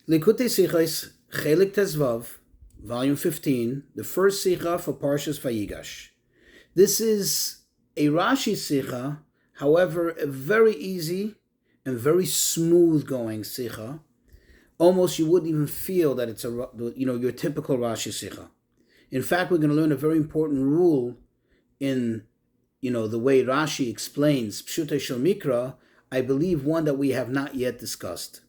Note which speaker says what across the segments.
Speaker 1: Likutei Sichos, Chelik Tezvav, Volume 15, the first Sicha for Parshas Vayigash. This is a Rashi Sicha, however, a very easy and very smooth going Sicha. Almost you wouldn't even feel that it's your typical Rashi Sicha. In fact, we're going to learn a very important rule in the way Rashi explains Pshutei Shel Mikra. I believe one that we have not yet discussed.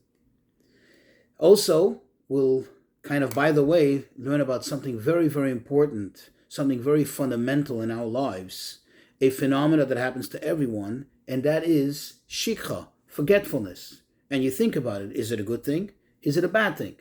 Speaker 1: Also, we'll kind of, by the way, learn about something very, very important, something very fundamental in our lives, a phenomena that happens to everyone, and that is shikha, forgetfulness. And you think about it, is it a good thing? Is it a bad thing?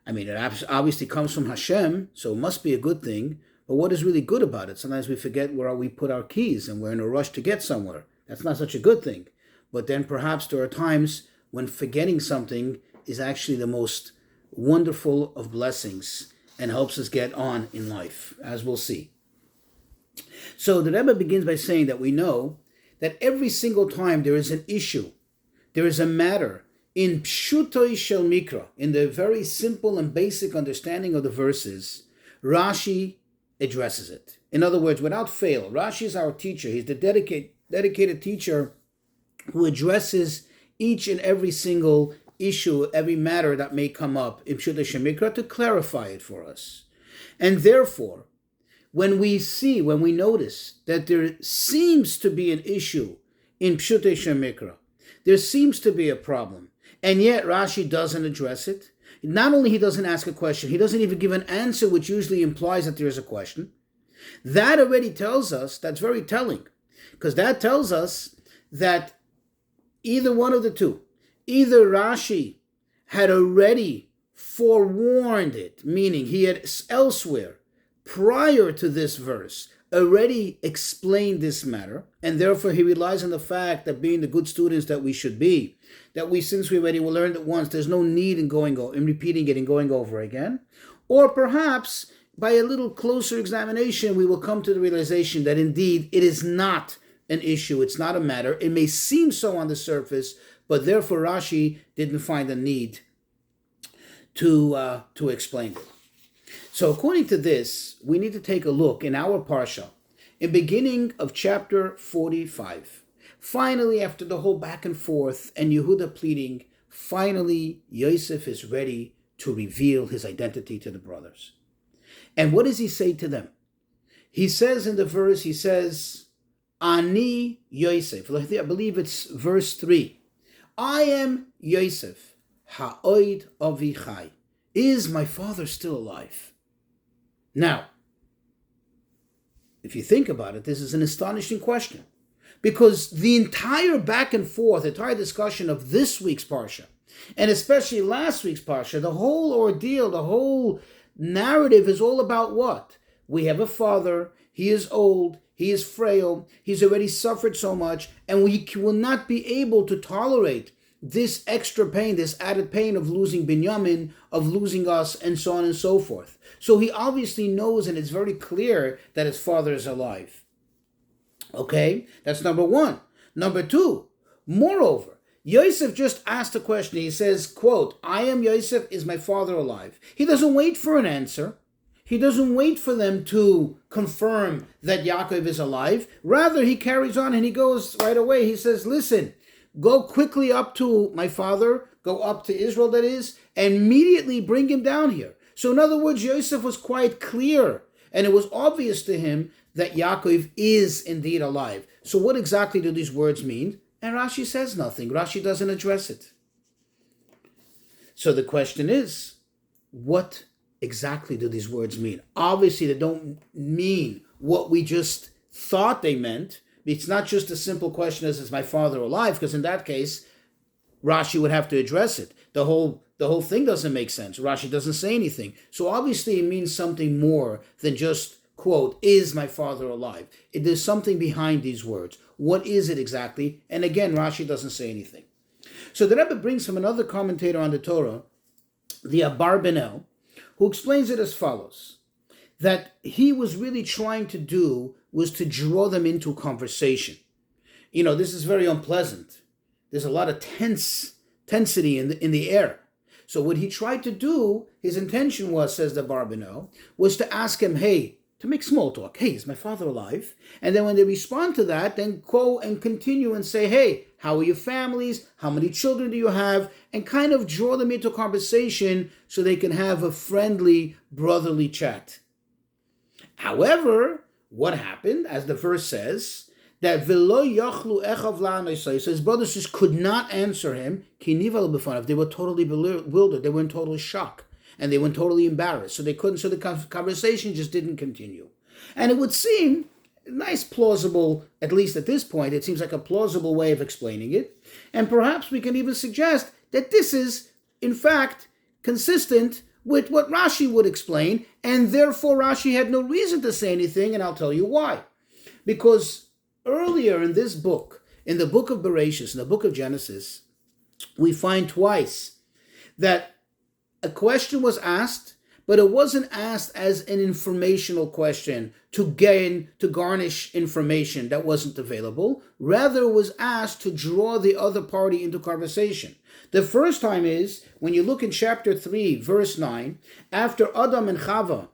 Speaker 1: I mean, it obviously comes from Hashem, so it must be a good thing, but what is really good about it? Sometimes we forget where we put our keys and we're in a rush to get somewhere. That's not such a good thing. But then perhaps there are times when forgetting something is actually the most wonderful of blessings and helps us get on in life, as we'll see. So the Rebbe begins by saying that we know that every single time there is an issue, there is a matter, in Pshutoi Shel Mikra, in the very simple and basic understanding of the verses, Rashi addresses it. In other words, without fail, Rashi is our teacher. He's the dedicated teacher who addresses each and every single issue, every matter that may come up in Pshutei Shel Mikra to clarify it for us. And therefore, when we notice that there seems to be an issue in Pshutei Shel Mikra, there seems to be a problem, and yet Rashi doesn't address it. Not only he doesn't ask a question, he doesn't even give an answer, which usually implies that there is a question. That already tells us, that's very telling, because that tells us that either one of the two, either Rashi had already forewarned it, meaning he had elsewhere, prior to this verse, already explained this matter, and therefore he relies on the fact that being the good students that we should be, that since we already learned it once, there's no need in repeating it and going over again. Or perhaps by a little closer examination, we will come to the realization that indeed it is not an issue, it's not a matter. It may seem so on the surface, but therefore Rashi didn't find a need to explain it. So according to this, we need to take a look in our Parsha, in beginning of chapter 45. Finally, after the whole back and forth and Yehuda pleading, finally Yosef is ready to reveal his identity to the brothers. And what does he say to them? He says in the verse, Ani Yosef. I believe it's verse 3. I am Yosef, ha'oid avichai. Is my father still alive? Now, if you think about it, this is an astonishing question. Because the entire back and forth, entire discussion of this week's Parsha, and especially last week's Parsha, the whole ordeal, the whole narrative is all about what? We have a father, he is old, he is frail, he's already suffered so much, and we will not be able to tolerate this extra pain, this added pain of losing Binyamin, of losing us, and so on and so forth. So he obviously knows, and it's very clear that his father is alive. Okay, that's number one. Number two, moreover, Yosef just asked a question. He says, quote, I am Yosef, is my father alive? He doesn't wait for an answer. He doesn't wait for them to confirm that Yaakov is alive. Rather, he carries on and he goes right away. He says, listen, go quickly up to my father, go up to Israel, that is, and immediately bring him down here. So in other words, Yosef was quite clear, and it was obvious to him that Yaakov is indeed alive. So what exactly do these words mean? And Rashi says nothing. Rashi doesn't address it. So the question is, what exactly do these words mean? Obviously, they don't mean what we just thought they meant. It's not just a simple question as, is my father alive? Because in that case, Rashi would have to address it. The whole thing doesn't make sense. Rashi doesn't say anything. So obviously it means something more than just, quote, is my father alive? There's something behind these words. What is it exactly? And again, Rashi doesn't say anything. So the Rebbe brings from another commentator on the Torah, the Abarbanel, who explains it as follows, that he was really trying to do was to draw them into conversation. This is very unpleasant. There's a lot of tensity in the air. So what he tried to do, his intention was, says the Barbino, was to ask him, hey, to make small talk. Hey, is my father alive? And then when they respond to that, then go and continue and say, hey, how are your families? How many children do you have? And kind of draw them into conversation so they can have a friendly, brotherly chat. However, what happened, as the verse says, that v'lo yachlu echav la'anasai, so his brothers just could not answer him, ki nival b'fanav, they were totally bewildered, they were in total shock. And they were totally embarrassed. So they couldn't, so the conversation just didn't continue. And it would seem nice, plausible, at least at this point, it seems like a plausible way of explaining it. And perhaps we can even suggest that this is, in fact, consistent with what Rashi would explain, and therefore Rashi had no reason to say anything, and I'll tell you why. Because earlier in this book, in the book of Bereshis, in the book of Genesis, we find twice that a question was asked, but it wasn't asked as an informational question to garnish information that wasn't available. Rather, it was asked to draw the other party into conversation. The first time is when you look in chapter 3, verse 9, after Adam and Chava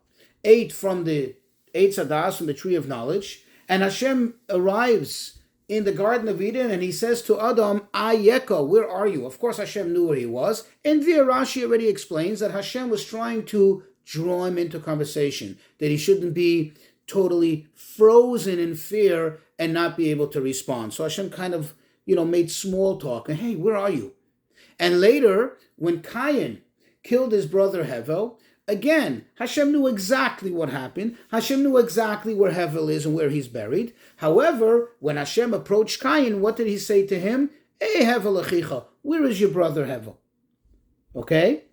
Speaker 1: ate from the Eitz Hadas, from the tree of knowledge, and Hashem arrives in the Garden of Eden, and he says to Adam, Ayeka, where are you? Of course, Hashem knew where he was. And there, Rashi already explains that Hashem was trying to draw him into conversation, that he shouldn't be totally frozen in fear and not be able to respond. So Hashem kind of, made small talk, and hey, where are you? And later, when Cain killed his brother Hevel, again, Hashem knew exactly what happened. Hashem knew exactly where Hevel is and where he's buried. However, when Hashem approached Cain, what did he say to him? Hey, Hevel achicha, where is your brother Hevel? Okay?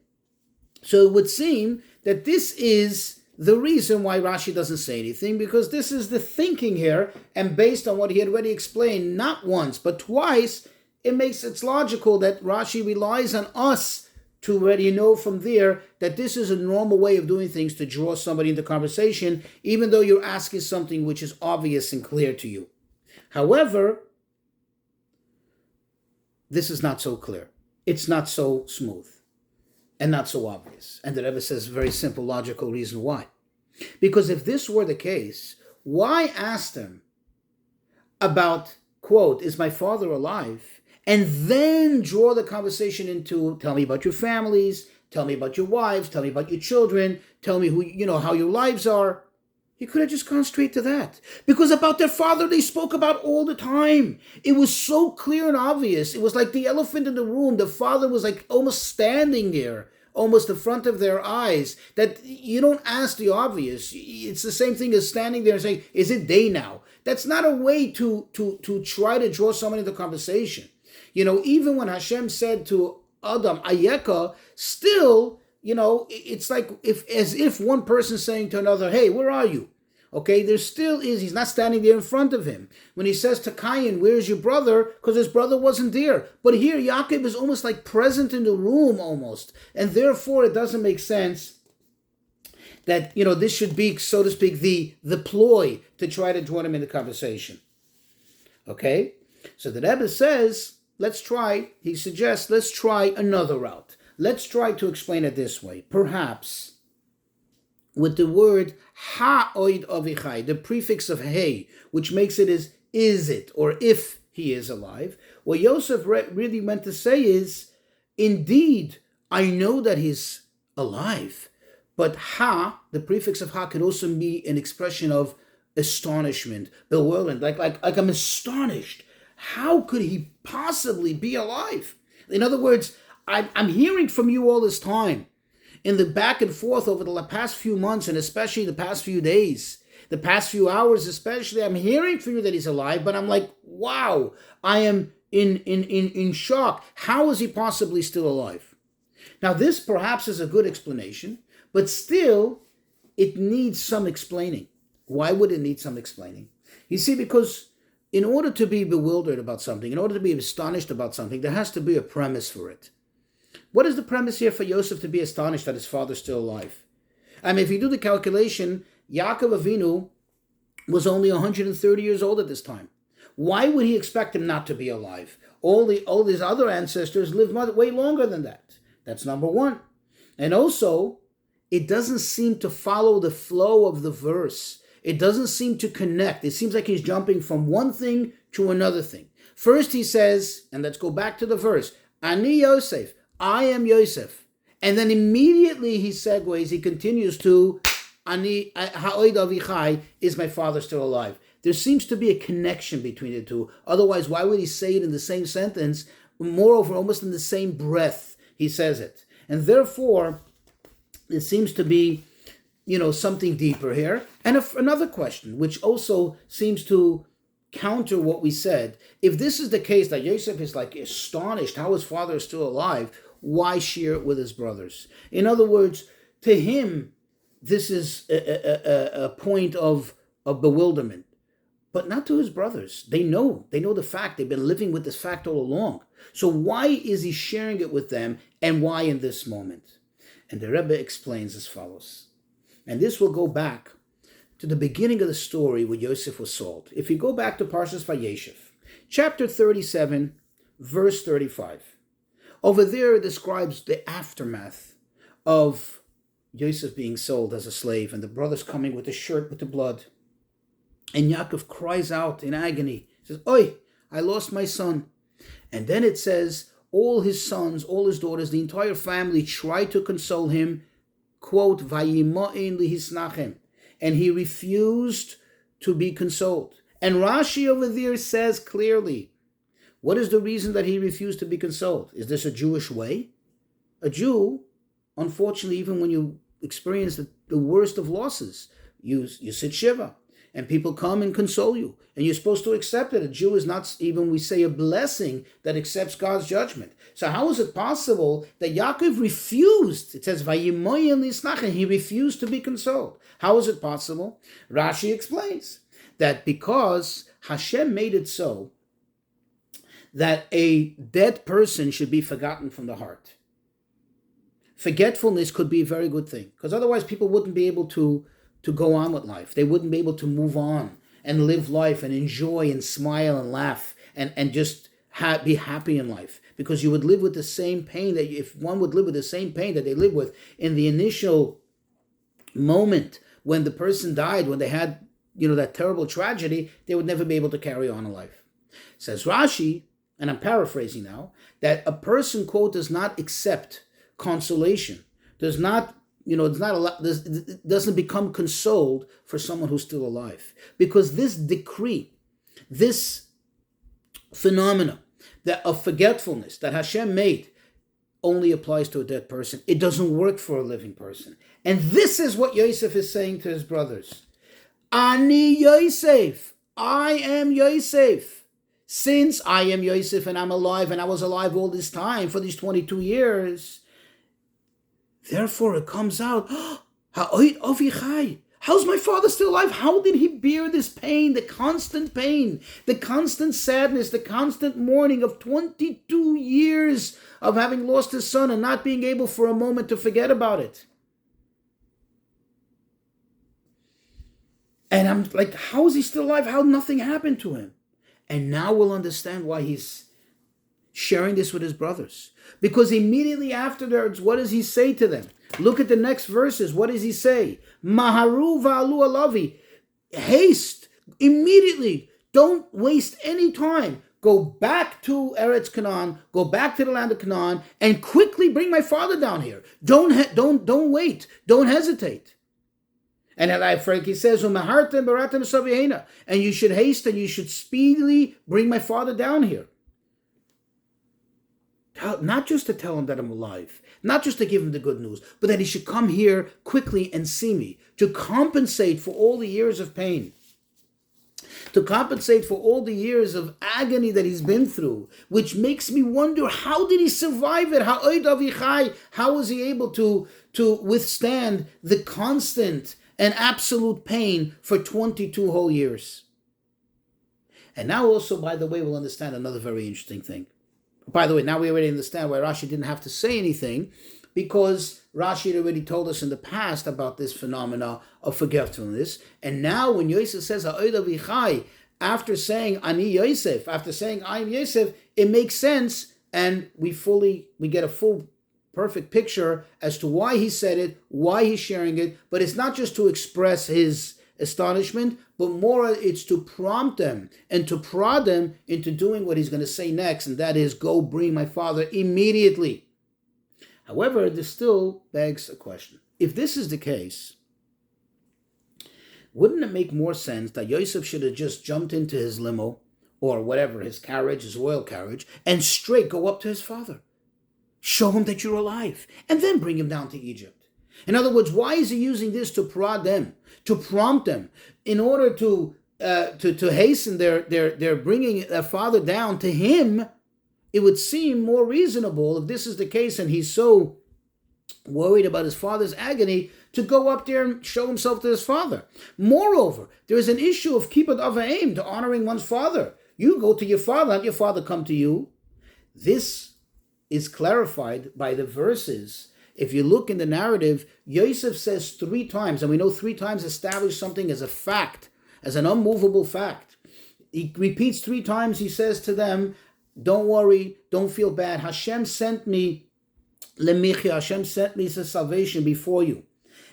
Speaker 1: So it would seem that this is the reason why Rashi doesn't say anything, because this is the thinking here, and based on what he had already explained, not once, but twice, it's logical that Rashi relies on us to already know from there that this is a normal way of doing things to draw somebody into conversation, even though you're asking something which is obvious and clear to you. However, this is not so clear. It's not so smooth and not so obvious. And the Rebbe says a very simple, logical reason why. Because if this were the case, why ask them about, quote, is my father alive? And then draw the conversation into, tell me about your families, tell me about your wives, tell me about your children, tell me how your lives are. He could have just gone straight to that. Because about their father, they spoke about all the time. It was so clear and obvious. It was like the elephant in the room. The father was like almost standing there, almost in front of their eyes, that you don't ask the obvious. It's the same thing as standing there and saying, is it day now? That's not a way to try to draw someone into conversation. Even when Hashem said to Adam, Ayeka, still, it's like as if one person saying to another, hey, where are you? Okay, there still is, he's not standing there in front of him. When he says to Cain, where's your brother? Because his brother wasn't there. But here, Yaakov is almost like present in the room almost. And therefore, it doesn't make sense that, this should be, so to speak, the ploy to try to draw him into conversation. Okay? So the Rebbe says, he suggests, let's try another route. Let's try to explain it this way. Perhaps with the word ha'oid avichai, the prefix of hey, which makes it as is it, or if he is alive. What Yosef really meant to say is, indeed, I know that he's alive. But ha, the prefix of ha, can also be an expression of astonishment, bewilderment, like I'm astonished. How could he possibly be alive? In other words, I'm hearing from you all this time, in the back and forth over the past few months, and especially the past few days, the past few hours especially, I'm hearing from you that he's alive, but I'm like, wow, I am in shock. How is he possibly still alive? Now, this perhaps is a good explanation, but still, it needs some explaining. Why would it need some explaining? You see, because in order to be bewildered about something, in order to be astonished about something, there has to be a premise for it. What is the premise here for Yosef to be astonished that his father's still alive? I mean, if you do the calculation, Yaakov Avinu was only 130 years old at this time. Why would he expect him not to be alive? All these other ancestors lived way longer than that. That's number one. And also, it doesn't seem to follow the flow of the verse. It doesn't seem to connect. It seems like he's jumping from one thing to another thing. First he says, and let's go back to the verse, Ani Yosef, I am Yosef. And then immediately he segues, he continues to, Ani Ha'od Avichai, is my father still alive? There seems to be a connection between the two. Otherwise, why would he say it in the same sentence? Moreover, almost in the same breath, he says it. And therefore, it seems to be, something deeper here. And another question, which also seems to counter what we said. If this is the case, that Yosef is like astonished how his father is still alive, why share it with his brothers? In other words, to him, this is a point of bewilderment. But not to his brothers. They know the fact. They've been living with this fact all along. So why is he sharing it with them, and why in this moment? And the Rebbe explains as follows. And this will go back to the beginning of the story when Yosef was sold. If you go back to Parshas Vayigash, chapter 37, verse 35. Over there it describes the aftermath of Yosef being sold as a slave and the brothers coming with the shirt with the blood. And Yaakov cries out in agony. He says, Oi, I lost my son. And then it says, all his sons, all his daughters, the entire family tried to console him, quote, Vayimo'in lihisnachem. And he refused to be consoled. And Rashi over there says clearly, what is the reason that he refused to be consoled? Is this a Jewish way? A Jew, unfortunately, even when you experience the worst of losses, you sit Shiva. And people come and console you. And you're supposed to accept it. A Jew is not even, we say, a blessing that accepts God's judgment. So how is it possible that Yaakov refused? It says, Vayimoyin lisnachem. He refused to be consoled. How is it possible? Rashi explains that because Hashem made it so that a dead person should be forgotten from the heart. Forgetfulness could be a very good thing. Because otherwise people wouldn't be able to go on with life. They wouldn't be able to move on and live life and enjoy and smile and laugh and just be happy in life. Because you would live with the same pain that if one would live with the same pain that they live with in the initial moment when the person died, when they had, that terrible tragedy, they would never be able to carry on in life. Says Rashi, and I'm paraphrasing now, that a person, quote, does not accept consolation, does not doesn't become consoled for someone who's still alive. Because this decree, this phenomena of forgetfulness that Hashem made only applies to a dead person. It doesn't work for a living person. And this is what Yosef is saying to his brothers. Ani Yosef, I am Yosef. Since I am Yosef and I'm alive and I was alive all this time for these 22 years, therefore it comes out, Ha'od Avichai. How's my father still alive? How did he bear this pain, the constant sadness, the constant mourning of 22 years of having lost his son and not being able for a moment to forget about it? And I'm like, how is he still alive? How nothing happened to him? And now we'll understand why he's sharing this with his brothers. Because immediately afterwards, what does he say to them? Look at the next verses. What does he say? Maharu va'alu alavi. Haste, immediately. Don't waste any time. Go back to Eretz Canaan. Go back to the land of Canaan and quickly bring my father down here. Don't wait. Don't hesitate. And he says, and you should haste and you should speedily bring my father down here. Not just to tell him that I'm alive, not just to give him the good news, but that he should come here quickly and see me, to compensate for all the years of pain, to compensate for all the years of agony that he's been through, which makes me wonder, how did he survive it? How was he able to withstand the constant and absolute pain for 22 whole years? And now also, by the way, we'll understand another very interesting thing. By the way, now we already understand why Rashi didn't have to say anything, because Rashi had already told us in the past about this phenomena of forgetfulness. And now when Yosef says, Ha'od Avichai, after saying, Ani Yosef, after saying, I am Yosef, it makes sense, and we get a full perfect picture as to why he said it, why he's sharing it, but it's not just to express his astonishment, but more it's to prompt them and to prod them into doing what he's going to say next, and that is, go bring my father immediately. However, this still begs a question. If this is the case, wouldn't it make more sense that Yosef should have just jumped into his limo or whatever, his carriage, his royal carriage, and straight go up to his father? Show him that you're alive, and then bring him down to Egypt. In other words, why is he using this to prod them, to prompt them, in order to hasten their bringing their father down to him? It would seem more reasonable, if this is the case and he's so worried about his father's agony, to go up there and show himself to his father. Moreover, there is an issue of kibbud av va'em, to honoring one's father. You go to your father, not your father come to you. This is clarified by the verses. If you look in the narrative, Yosef says 3 times, and we know 3 times establish something as a fact, as an unmovable fact. He repeats 3 times, he says to them, don't worry, don't feel bad. Hashem sent me lemichya, Hashem sent me to salvation before you.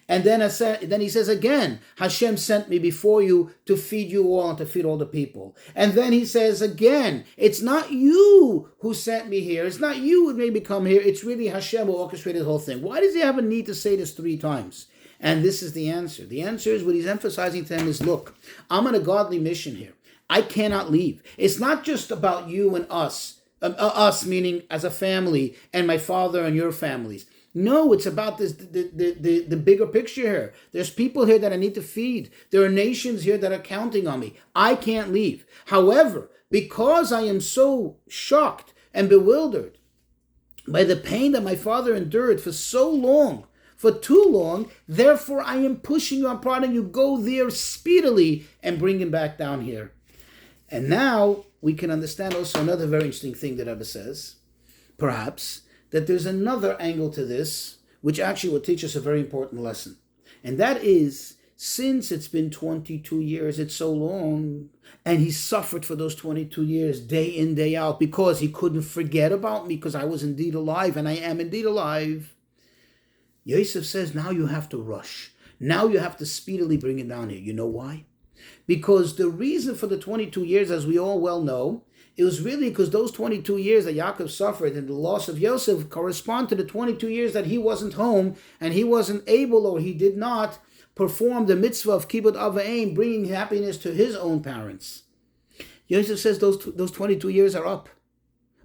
Speaker 1: And then he says again, Hashem sent me before you to feed you all and to feed all the people. And then he says again, it's not you who sent me here. It's not you who made me come here. It's really Hashem who orchestrated the whole thing. Why does he have a need to say this 3 times? And this is the answer. The answer is, what he's emphasizing to them is, look, I'm on a godly mission here. I cannot leave. It's not just about you and us. Us meaning as a family, and my father and your families. No, it's about this the bigger picture here. There's people here that I need to feed. There are nations here that are counting on me. I can't leave. However, because I am so shocked and bewildered by the pain that my father endured for so long, for too long, therefore I am pushing you, I'm prodding you, go there speedily and bring him back down here. And now we can understand also another very interesting thing that Rebbe says, perhaps, that there's another angle to this, which actually will teach us a very important lesson. And that is, since it's been 22 years, it's so long, and he suffered for those 22 years, day in, day out, because he couldn't forget about me, because I was indeed alive, and I am indeed alive. Yosef says, now you have to rush. Now you have to speedily bring it down here. You know why? Because the reason for the 22 years, as we all well know, it was really because those 22 years that Yaakov suffered and the loss of Yosef correspond to the 22 years that he wasn't home and he wasn't able, or he did not perform the mitzvah of kibbud av va'em, bringing happiness to his own parents. Yosef says those 22 years are up.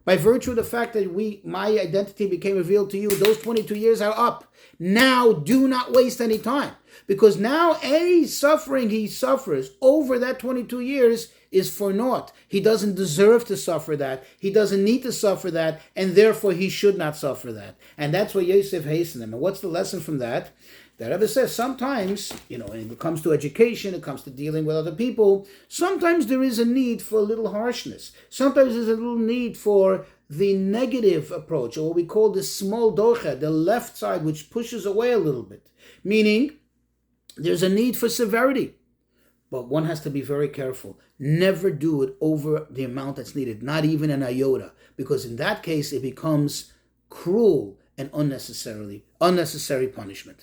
Speaker 1: By virtue of the fact that my identity became revealed to you, those 22 years are up. Now do not waste any time. Because now any suffering he suffers over that 22 years is for naught. He doesn't deserve to suffer that. He doesn't need to suffer that. And therefore he should not suffer that. And that's why Yosef hastened him. And what's the lesson from that? The Rebbe says sometimes, when it comes to education, it comes to dealing with other people, sometimes there is a need for a little harshness. Sometimes there's a little need for the negative approach, or what we call the small docha, the left side, which pushes away a little bit. Meaning, there's a need for severity. But one has to be very careful. Never do it over the amount that's needed, not even an iota, because in that case, it becomes cruel and unnecessary punishment.